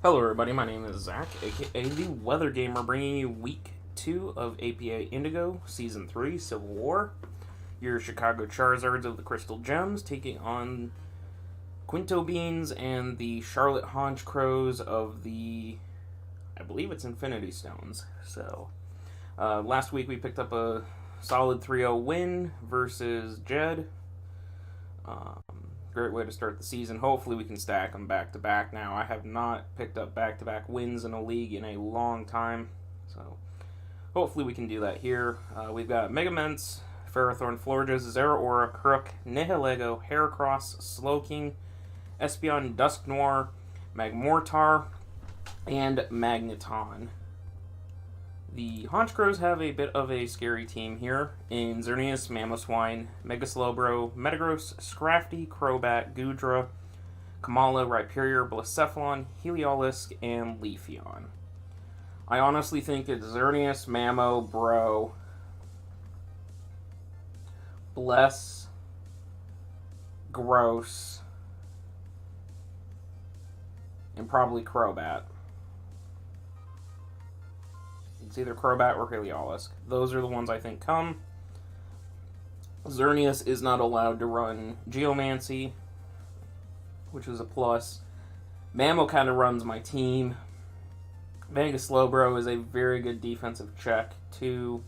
Hello, everybody. My name is Zach, aka the Weather Gamer, bringing you week 2 of APA Indigo, Season 3, Civil War. Your Chicago Charizards of the Crystal Gems taking on Quinto Beans and the Charlotte Honchkrows of the, I believe it's Infinity Stones. So, last week we picked up a solid 3-0 win versus Jed. Great way to start the season. Hopefully we can stack them back to back now. I have not picked up back to back wins in a league in a long time, so hopefully we can do that here. We've got Megaments, Ferrothorn, Florges, Zeraora, Crook, Nihilego, Heracross, Slowking, Espeon, Dusknoir, Magmortar, and Magneton. The Honchkrows have a bit of a scary team here in Xerneas, Mamoswine, Megaslowbro, Metagross, Scrafty, Crobat, Goodra, Kamala, Rhyperior, Blacephalon, Heliolisk, and Leafeon. I honestly think it's Xerneas, Mamo, Bro, Bless, Gross, and probably Crobat. It's either Crobat or Heliolisk. Those are the ones I think come. Xerneas is not allowed to run Geomancy, which is a plus. Mamo kind of runs my team. Mega Slowbro is a very good defensive check, too.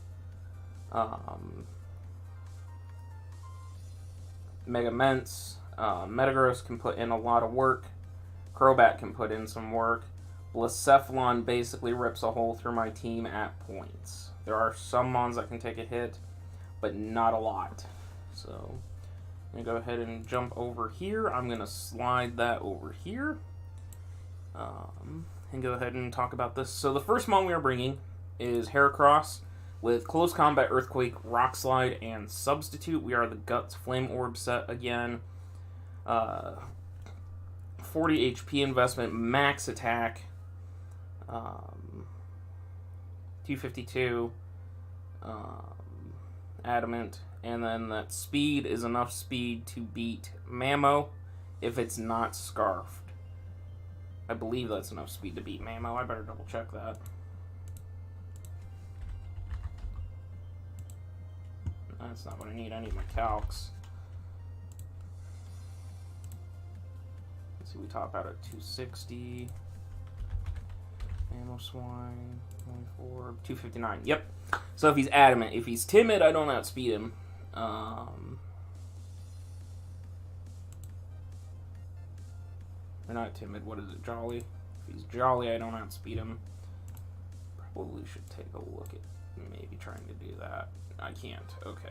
Megaments. Metagross can put in a lot of work. Crobat can put in some work. Blacephalon basically rips a hole through my team at points. There are some mons that can take a hit, but not a lot. So, I'm going to go ahead and jump over here. I'm going to slide that over here. And go ahead and talk about this. So, the first mon we are bringing is Heracross with Close Combat, Earthquake, Rock Slide, and Substitute. We are the Guts Flame Orb set again. 40 HP investment, max attack. 252 adamant, and then that speed is enough speed to beat Mamo if it's not scarfed. I believe that's enough speed to beat Mamo. I better double check that. That's not what I need. I need my calcs. Let's see, we top out at 260. Mamoswine, 24, 259. Yep. So if he's adamant, if he's timid, I don't outspeed him. Or not timid, what is it, jolly? If he's jolly, I don't outspeed him. Probably should take a look at maybe trying to do that. I can't. Okay.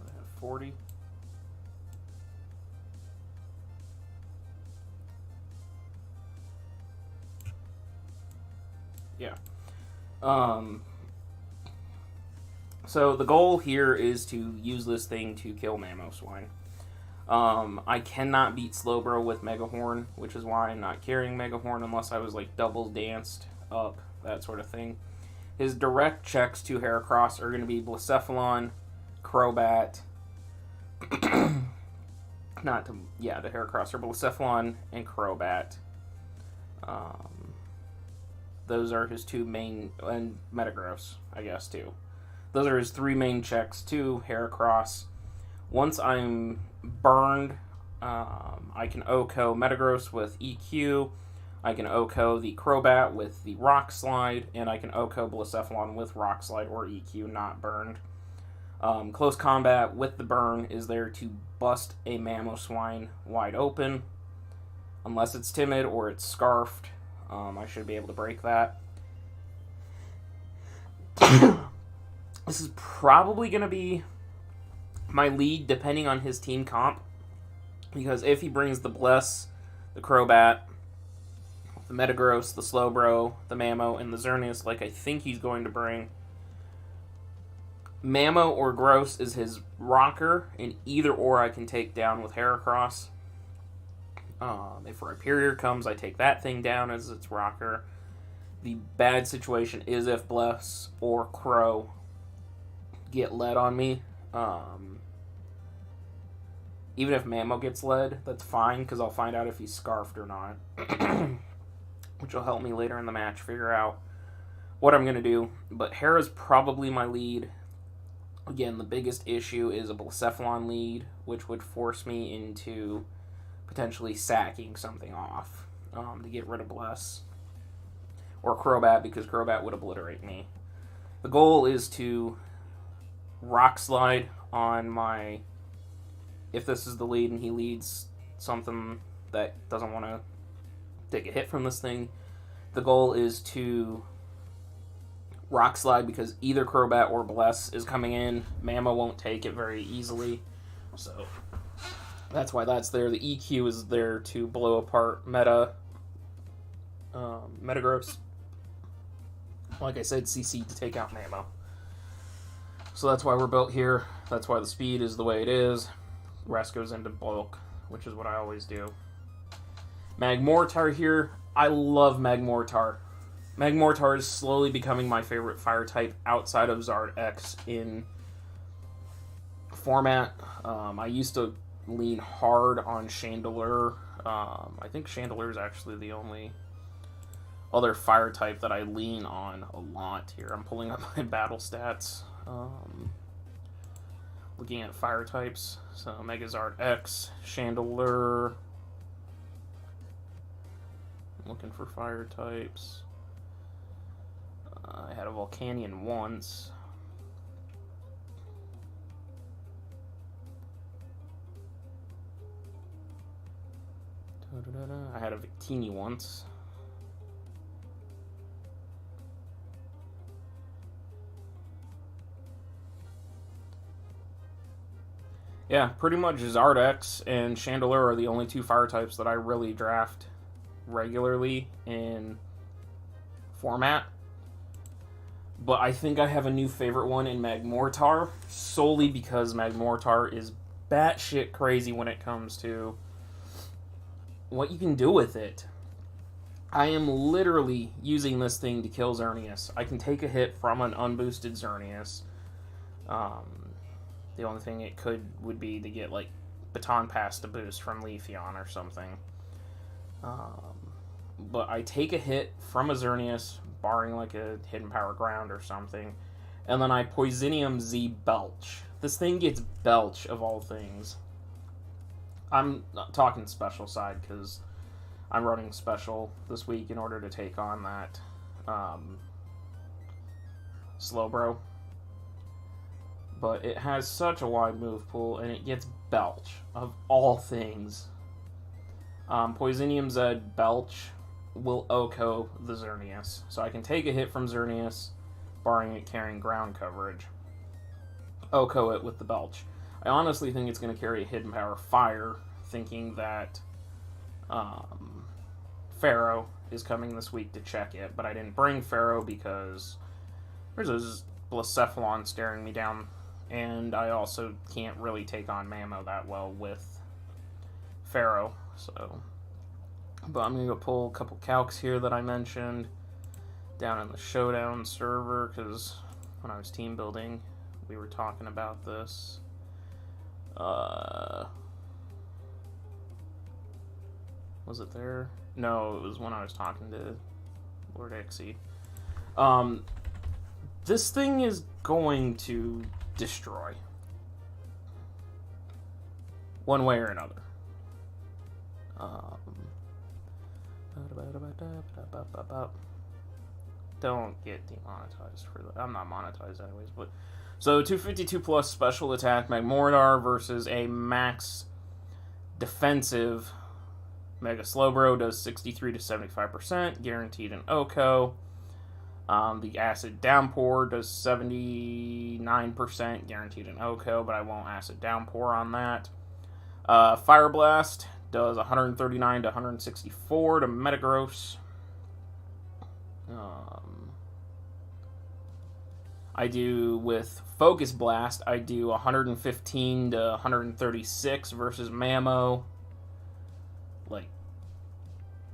I have 40. Yeah. So the goal here is to use this thing to kill Mamoswine. I cannot beat Slowbro with Megahorn, which is why I'm not carrying Megahorn unless I was like double danced up, that sort of thing. His direct checks to Heracross are going to be Blacephalon, Crobat, to Heracross are Blacephalon and Crobat. Those are his two main, and Metagross, I guess, too. Those are his three main checks to Heracross. Once I'm burned, I can OHKO Metagross with EQ, I can OHKO the Crobat with the Rock Slide, and I can OHKO Blacephalon with Rock Slide or EQ, not burned. Close Combat with the burn is there to bust a Mamoswine wide open, unless it's timid or it's scarfed. I should be able to break that. This is probably going to be my lead depending on his team comp. Because if he brings the Bless, the Crobat, the Metagross, the Slowbro, the Mamo, and the Xerneas like I think he's going to bring, Mamo or Gross is his rocker, and either or I can take down with Heracross. If Rhyperior comes, I take that thing down as its rocker. The bad situation is if Bless or Crow get led on me. Even if Mamo gets led, that's fine, because I'll find out if he's scarfed or not. Which will help me later in the match figure out what I'm going to do. But Hera's probably my lead. Again, the biggest issue is a Blacephalon lead, which would force me into potentially sacking something off to get rid of Bless. Or Crobat, because Crobat would obliterate me. The goal is to Rock Slide on my... If this is the lead and he leads something that doesn't want to take a hit from this thing, the goal is to Rock Slide, because either Crobat or Bless is coming in. Mamo won't take it very easily, so that's why that's there. The EQ is there to blow apart Metagross. Like I said, CC to take out Mamo. So that's why we're built here. That's why the speed is the way it is. The rest goes into bulk, which is what I always do. Magmortar here. I love Magmortar. Magmortar is slowly becoming my favorite fire type outside of Zard X in format. I used to lean hard on Chandelure. I think Chandelure is actually the only other fire type that I lean on a lot here. I'm pulling up my battle stats. Looking at fire types. So Megazard X, Chandelure. Looking for fire types. I had a Volcanion once. I had a Victini once. Yeah, pretty much Zardex and Chandelure are the only two fire types that I really draft regularly in format. But I think I have a new favorite one in Magmortar, solely because Magmortar is batshit crazy when it comes to what you can do with it. I am literally using this thing to kill Xerneas. I can take a hit from an unboosted Xerneas. The only thing it would be to get, like, Baton Pass to boost from Leafeon or something. But I take a hit from a Xerneas, barring, like, a Hidden Power Ground or something, and then I Poisonium Z Belch. This thing gets Belch, of all things. I'm not talking special side, because I'm running special this week in order to take on that Slowbro. But it has such a wide move pool, and it gets Belch, of all things. Poisonium Z Belch will OHKO the Xerneas. So I can take a hit from Xerneas, barring it carrying ground coverage. OHKO it with the Belch. I honestly think it's going to carry a Hidden Power Fire, thinking that Pharaoh is coming this week to check it. But I didn't bring Pharaoh because there's a Blacephalon staring me down. And I also can't really take on Mamo that well with Pharaoh. So, but I'm going to go pull a couple calcs here that I mentioned down in the Showdown server, because when I was team building, we were talking about this. Was it there? No, it was when I was talking to Lord Ixie. This thing is going to destroy. One way or another. Don't get demonetized for that. I'm not monetized anyways, but... So, 252 plus special attack Magmortar versus a max defensive Mega Slowbro does 63 to 75%, guaranteed in OHKO. The Acid Downpour does 79%, guaranteed in OHKO, but I won't Acid Downpour on that. Fire Blast does 139 to 164 to Metagross. I do, with Focus Blast, I do 115 to 136 versus Mamo. Like,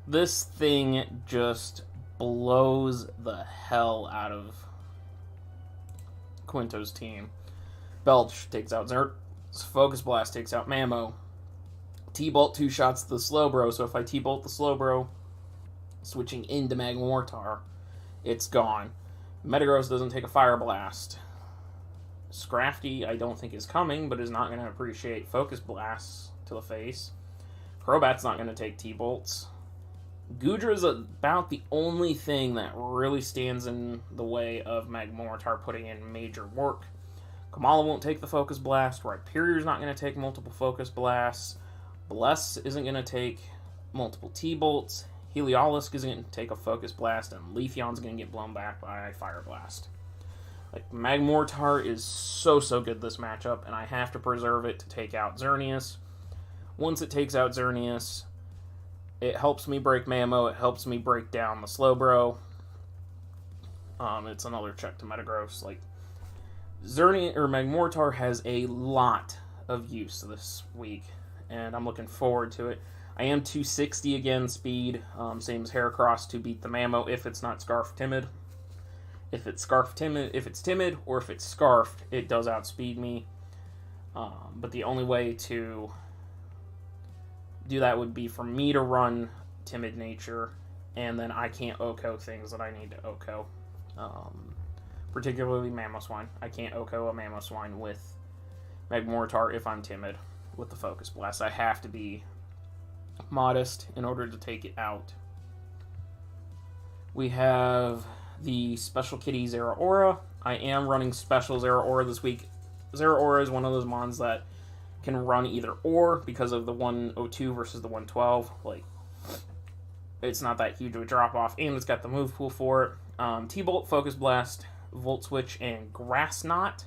this thing just blows the hell out of Quinto's team. Belch takes out Zert. Focus Blast takes out Mamo. T-Bolt 2 shots the Slowbro, so if I T-Bolt the Slowbro, switching into Magmortar, it's gone. Metagross doesn't take a Fire Blast. Scrafty, I don't think is coming, but is not going to appreciate Focus Blasts to the face. Crobat's not going to take T-Bolts. Goodra's about the only thing that really stands in the way of Magmortar putting in major work. Kamala won't take the Focus Blast. Rhyperior's not going to take multiple Focus Blasts. Bless isn't going to take multiple T-Bolts. Heliolisk isn't going to take a Focus Blast. And Leafeon's going to get blown back by Fire Blast. Like, Magmortar is so good this matchup, and I have to preserve it to take out Xerneas. Once it takes out Xerneas, it helps me break Mamo, it helps me break down the Slowbro. It's another check to Metagross. Like, Magmortar has a lot of use this week, and I'm looking forward to it. I am 260 again speed, same as Heracross to beat the Mamo if it's not Scarf Timid. If it's timid, or if it's Scarfed, it does outspeed me. But the only way to do that would be for me to run Timid Nature, and then I can't OHKO things that I need to OHKO. Particularly Mamoswine. I can't OHKO a Mamoswine with Magmortar if I'm timid with the Focus Blast. I have to be modest in order to take it out. We have the Special Kitty Zeraora. I am running Special Zeraora this week. Zeraora is one of those mons that can run either or because of the 102 versus the 112. Like, it's not that huge of a drop off, and it's got the move pool for it. T-Bolt, Focus Blast, Volt Switch, and Grass Knot.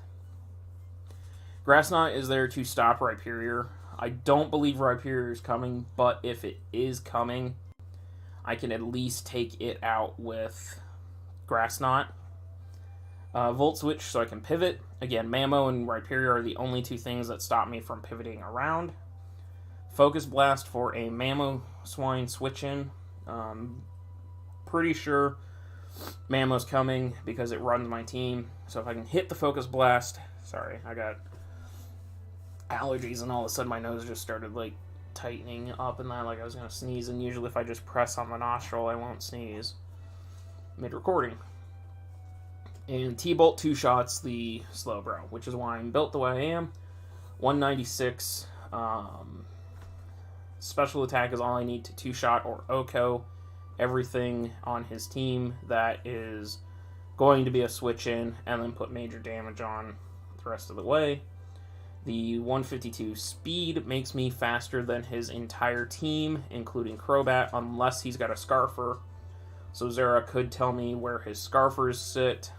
Grass Knot is there to stop Rhyperior. I don't believe Rhyperior is coming, but if it is coming, I can at least take it out with Grass Knot. Volt Switch so I can pivot. Again, Mamo and Rhyperior are the only two things that stop me from pivoting around. Focus Blast for a Mamoswine switch-in. Pretty sure Mamo's coming because it runs my team. So if I can hit the Focus Blast... Sorry, I got allergies and all of a sudden my nose just started like tightening up and that, like I was going to sneeze. And usually if I just press on the nostril, I won't sneeze mid-recording. And T-Bolt 2 shots the Slowbro, which is why I'm built the way I am. 196. Special attack is all I need to 2-shot or OHKO everything on his team that is going to be a switch-in, and then put major damage on the rest of the way. The 152 speed makes me faster than his entire team, including Crobat, unless he's got a Scarfer. So Zera could tell me where his Scarfers sit.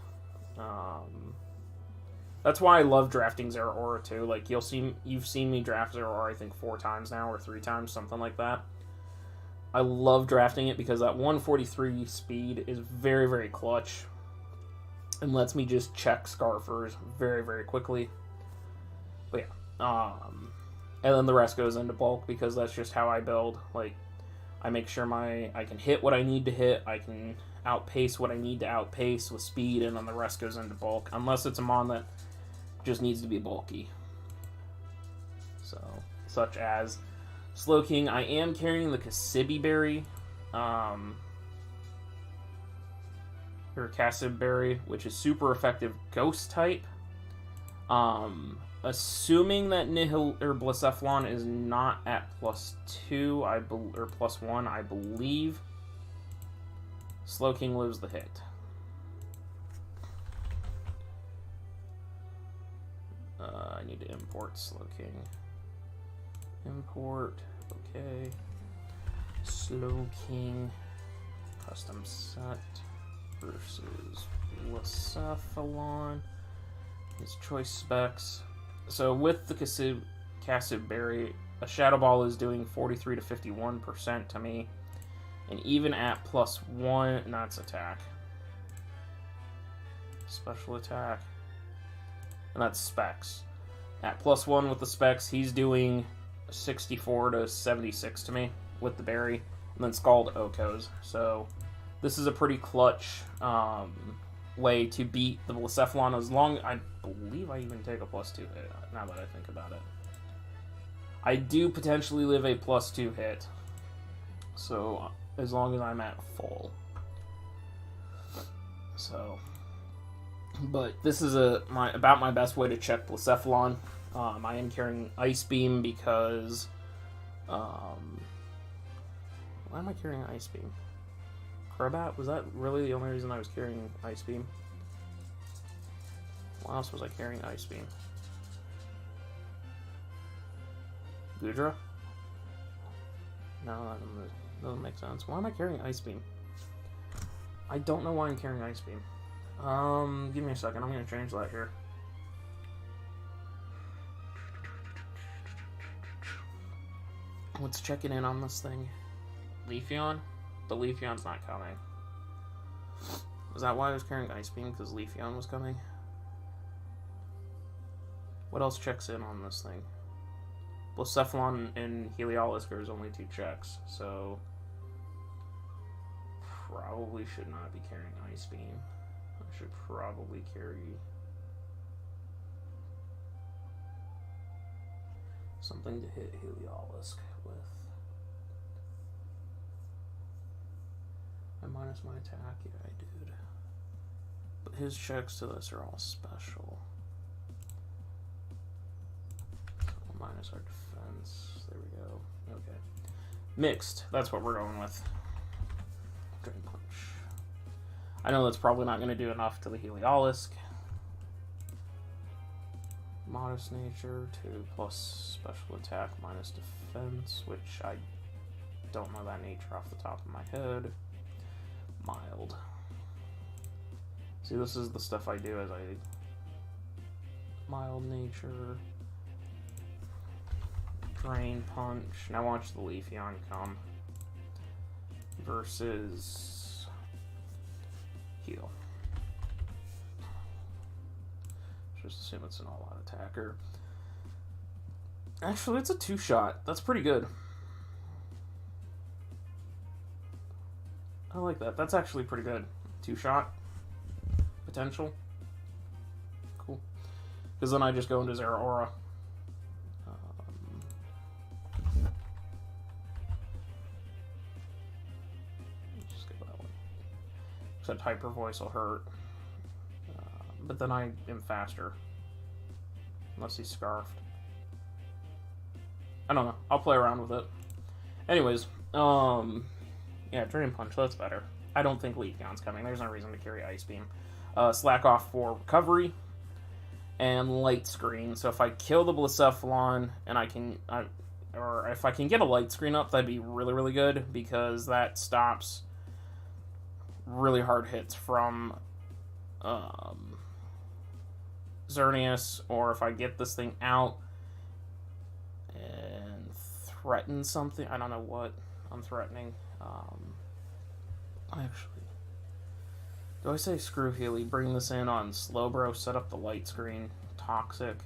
That's why I love drafting Zeraora too. Like, you've seen me draft Zeraora I think 4 times now, or 3 times, something like that. I love drafting it because that 143 speed is very clutch and lets me just check Scarfers very quickly. But yeah, and then the rest goes into bulk because that's just how I build. Like, I make sure I can hit what I need to hit, I can outpace what I need to outpace with speed, and then the rest goes into bulk, unless it's a mon that just needs to be bulky. So, such as Slowking. I am carrying the Cassibi Berry, or Cassib Berry, which is super effective ghost type. Assuming that Nihil or Blacephalon is not at +2, or +1, I believe Slowking lives the hit. I need to import Slowking. Import, okay. Slowking, custom set versus Blacephalon. His choice specs. So with the Cassib Berry, a Shadow Ball is doing 43 to 51% to me. And even at +1, that's attack. Special attack. And that's specs. At +1 with the specs, he's doing 64 to 76 to me with the berry. And then Scald OHKOs. So this is a pretty clutch way to beat the Blacephalon, as long... I believe I even take a +2 hit, now that I think about it. I do potentially live a +2 hit. So, as long as I'm at full. So, but this is about my best way to check Blacephalon. I am carrying Ice Beam because, why am I carrying Ice Beam? Crobat? Was that really the only reason I was carrying Ice Beam? Why else was I carrying Ice Beam? Goodra? No, that doesn't make sense. Why am I carrying Ice Beam? I don't know why I'm carrying Ice Beam. Give me a second. I'm going to change that here. What's checking in on this thing? Leafeon? The Leafeon's not coming. Is that why I was carrying Ice Beam? Because Leafeon was coming? What else checks in on this thing? Blacephalon and Heliolisk is only 2 checks, so probably should not be carrying Ice Beam. I should probably carry something to hit Heliolisk with. I minus my attack? Yeah, I did. But his checks to this are all special. So we'll minus our defense. There we go. Okay. Mixed. That's what we're going with. Drain Punch. I know that's probably not going to do enough to the Heliolisk. Modest Nature, 2 plus special attack minus defense, which I don't know that nature off the top of my head. Mild. See, this is the stuff I do as I... Mild Nature. Drain Punch. Now watch the Leafeon come. Versus... Heal. Just assume it's an all-out attacker. Actually, it's a 2-shot. That's pretty good. I like that. That's actually pretty good. 2-shot potential. Cool. Because then I just go into Zeraora. Just go that one. Except Hyper Voice will hurt. But then I am faster. Unless he's Scarfed. I don't know. I'll play around with it. Anyways, yeah, Drain Punch, that's better. I don't think Leafeon's coming. There's no reason to carry Ice Beam. Slack Off for recovery. And Light Screen. So if I kill the Blacephalon and or if I can get a Light Screen up, that'd be really, really good. Because that stops really hard hits from Xerneas, or if I get this thing out and threaten something. I don't know what I'm threatening. Actually, do I say screw Healy? Bring this in on Slowbro, set up the Light Screen. Toxic.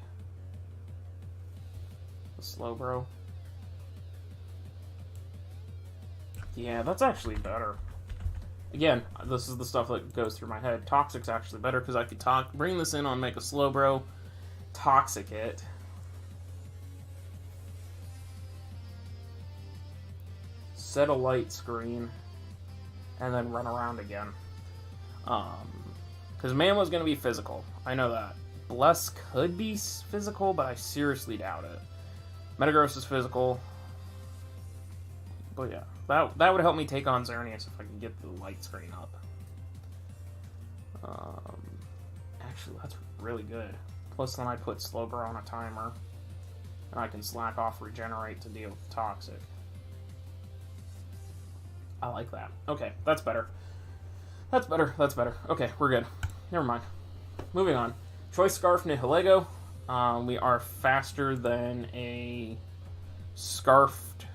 The Slowbro. Yeah, that's actually better. Again, this is the stuff that goes through my head. Toxic's actually better because I could bring this in on Make a Slowbro, Toxic it. Set a Light Screen, and then run around again. Because Mammo's going to be physical. I know that. Bless could be physical, but I seriously doubt it. Metagross is physical. But yeah, that would help me take on Xerneas if I can get the Light Screen up. Actually, that's really good. Plus, then I put Slowbro on a timer. And I can Slack Off Regenerate to deal with Toxic. I like that. Okay, that's better. That's better. That's better. Okay, we're good. Never mind. Moving on. Choice Scarf Nihilego. We are faster than a Scarfed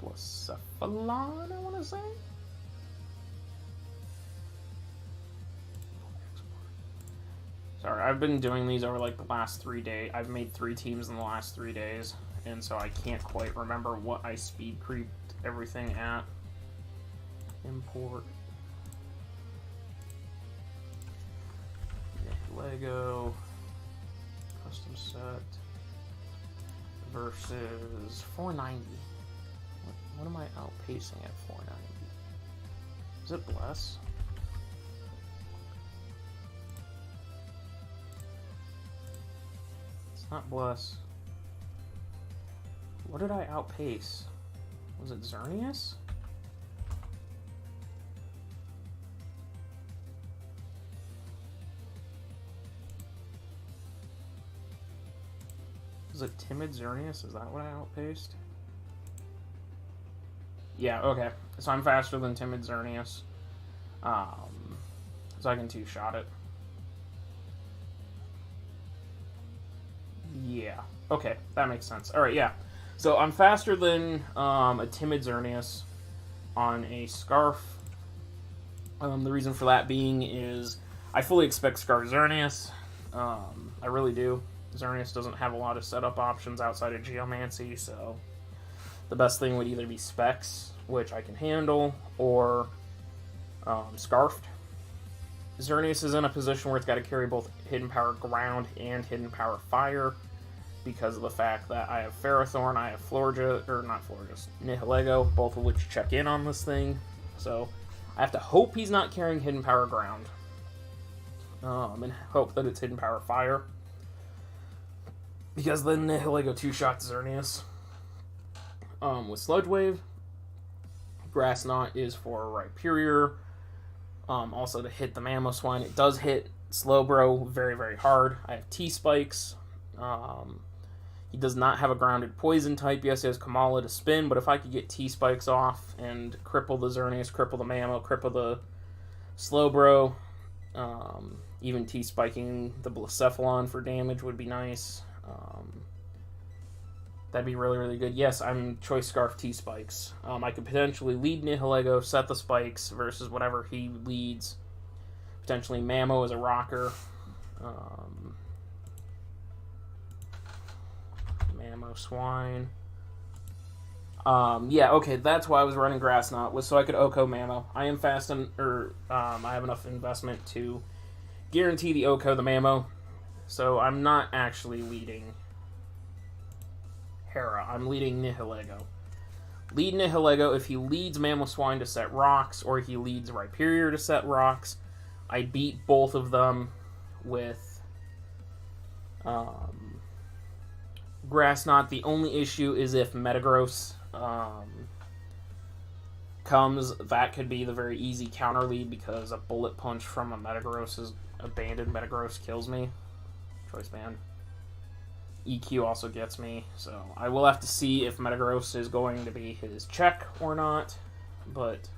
Blacephalon, I want to say. Sorry, I've been doing these over like the last 3 days. I've made 3 teams in the last 3 days, and so I can't quite remember what I speed creeped everything at. Import. Lego. Custom set. versus 490. What am I outpacing at 490? Is it Bless? It's not Bless. What did I outpace? Was it Xerneas? Was it Timid Xerneas? Is that what I outpaced? Yeah, okay. So I'm faster than Timid Xerneas. So I can two-shot it. Yeah. Okay, that makes sense. Alright, yeah. So I'm faster than a Timid Xerneas on a Scarf. The reason for that being is I fully expect Scarf Xerneas. I really do. Xerneas doesn't have a lot of setup options outside of Geomancy, so the best thing would either be Specs, which I can handle, or Scarfed. Xerneas is in a position where it's got to carry both Hidden Power Ground and Hidden Power Fire because of the fact that I have Ferrothorn, I have Nihilego, both of which check in on this thing. So I have to hope he's not carrying Hidden Power Ground. And hope that it's Hidden Power Fire. Because then Nihilego two-shots Xerneas. With Sludge Wave, Grass Knot is for Rhyperior. Also to hit the Mamoswine. It does hit Slowbro very, very hard. I have T-Spikes. He does not have a grounded poison type. Yes, he has Kamala to spin, but if I could get T-Spikes off and cripple the Xerneas, cripple the Mamo, cripple the Slowbro, even T-Spiking the Blacephalon for damage would be nice. That'd be really, really good. Yes, I'm Choice Scarf T-Spikes. I could potentially lead Nihilego, set the spikes versus whatever he leads. Potentially Mamo as a rocker. Mamoswine. Yeah, okay, that's why I was running Grass Knot, was so I could Oko Mamo. I am fast, I have enough investment to guarantee the Oko the Mamo, so I'm not actually leading Hera. I'm leading Nihilego. Lead Nihilego. If he leads Mamoswine to set rocks, or he leads Rhyperior to set rocks, I beat both of them with Grass Knot. The only issue is if Metagross comes, that could be the very easy counter lead because a Bullet Punch from a Metagross is abandoned. Metagross kills me. Choice Band. EQ also gets me, so I will have to see if Metagross is going to be his check or not, but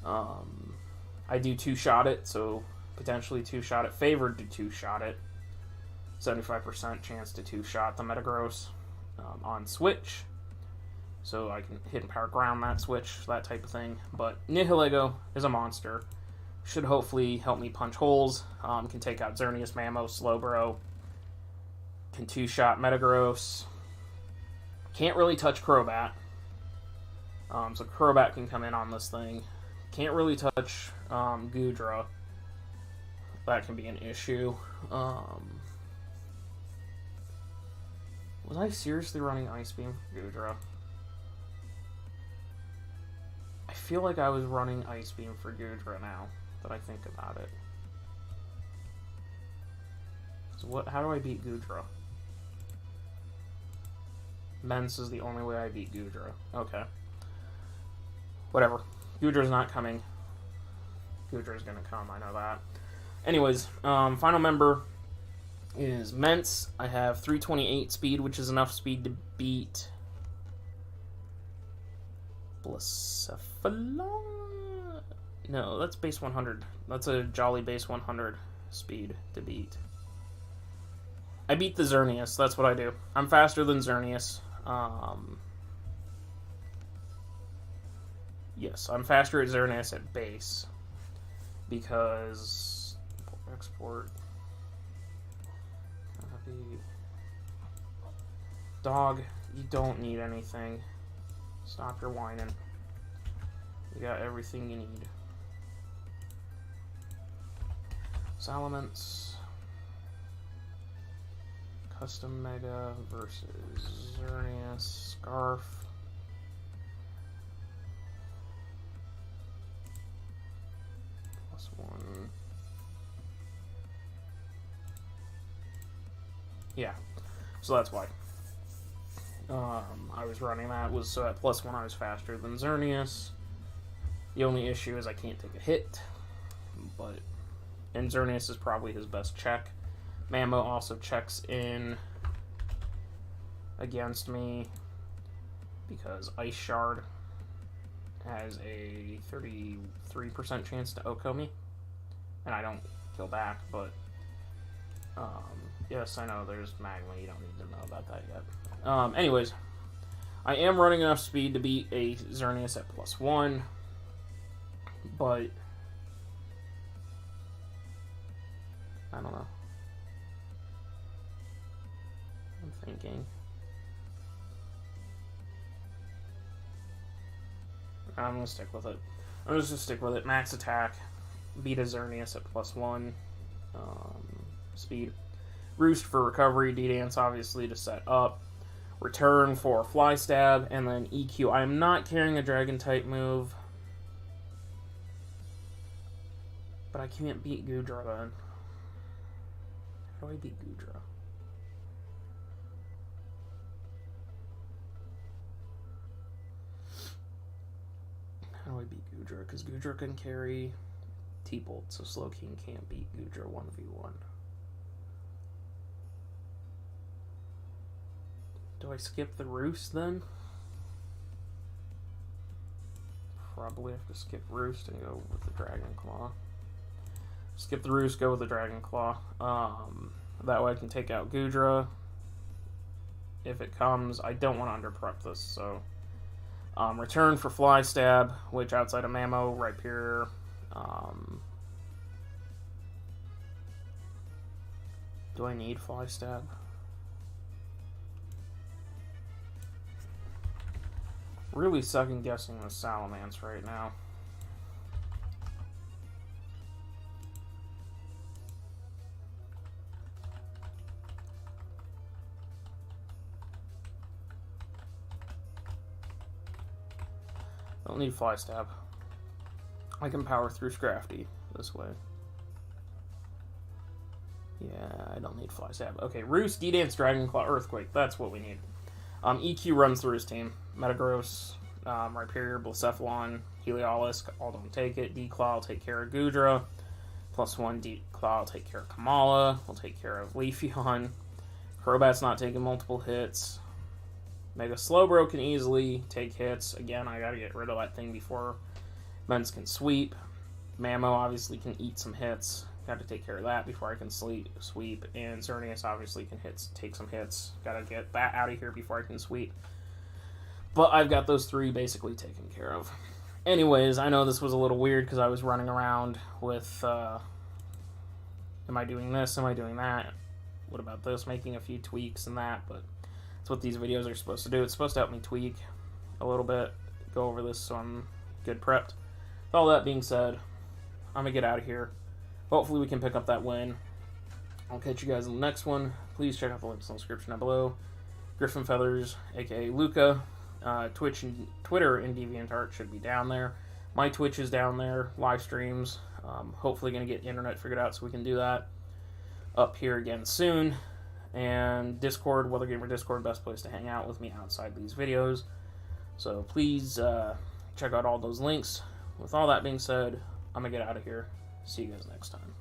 I do two-shot it, so potentially two-shot it, favored to two-shot it, 75% chance to two-shot the Metagross on switch, so I can hit and power ground that switch, that type of thing, but Nihilego is a monster, should hopefully help me punch holes, can take out Xerneas, Mamo, Slowbro, can two-shot Metagross. Can't really touch Crobat. So Crobat can come in on this thing. Can't really touch Goodra. That can be an issue. Was I seriously running Ice Beam for Goodra? I feel like I was running Ice Beam for Goodra now that I think about it. So how do I beat Goodra? Mence is the only way I beat Goodra. Okay. Whatever. Goodra's not coming. Goodra's gonna come, I know that. Anyways, final member is Mence. I have 328 speed, which is enough speed to beat Blacephalon? No, that's base 100. That's a Jolly base 100 speed to beat. I beat the Xerneas, that's what I do. I'm faster than Xerneas. Yes, I'm faster at Xerneas at base. Because... Export... Copy... Dog, you don't need anything. Stop your whining. You got everything you need. Salamence... Custom Mega versus Xerneas Scarf. +1. Yeah, so that's why. I was running that, was so at +1 I was faster than Xerneas. The only issue is I can't take a hit, and Xerneas is probably his best check. Mammo also checks in against me because Ice Shard has a 33% chance to OHKO me, and I don't kill back, but yes, I know there's Magma, you don't need to know about that yet. Anyways, I am running enough speed to beat a Xerneas at +1, but I don't know. I'm thinking. I'm gonna stick with it. I'm just gonna stick with it. Max attack, beat a Xerneas at +1 speed. Roost for recovery, D-Dance obviously to set up. Return for Fly Stab, and then EQ. I am not carrying a Dragon type move, but I can't beat Goodra then. How do I beat Goodra? How do I beat Goodra? Because Goodra can carry T-Bolt, so Slowking can't beat Goodra 1v1. Do I skip the Roost then? Probably have to skip Roost and go with the Dragon Claw. Skip the Roost, go with the Dragon Claw. That way I can take out Goodra if it comes. I don't want to under-prep this, so... return for Fly Stab, which outside of Mammo, Rhyperior, do I need Fly Stab? Really second guessing the Salamence right now. Don't need Fly Stab. I can power through Scrafty this way. Yeah, I don't need Fly Stab. Okay, Roost, D-Dance, Dragon Claw, Earthquake. That's what we need. EQ runs through his team. Metagross, Rhyperior, Blacephalon, Heliolisk, all don't take it. D-Claw will take care of Goodra. +1 D-Claw will take care of Kamala. We'll take care of Leafeon. Crobat's not taking multiple hits. Mega Slowbro can easily take hits. Again, I gotta get rid of that thing before Mens can sweep. Mammo obviously can eat some hits. Gotta take care of that before I can sweep. And Xerneas obviously can take some hits. Gotta get that out of here before I can sweep. But I've got those three basically taken care of. Anyways, I know this was a little weird because I was running around with, am I doing this? Am I doing that? What about this? Making a few tweaks and that, but that's what these videos are supposed to do. It's supposed to help me tweak a little bit, go over this so I'm good prepped. With all that being said, I'm going to get out of here. Hopefully we can pick up that win. I'll catch you guys in the next one. Please check out the links in the description down below. Griffin Feathers, aka Luca. Twitch and Twitter and DeviantArt should be down there. My Twitch is down there. Live streams. Hopefully going to get internet figured out so we can do that up here again soon. And Discord, Weather Gamer Discord, best place to hang out with me outside these videos. So please check out all those links. With all that being said, I'm going to get out of here. See you guys next time.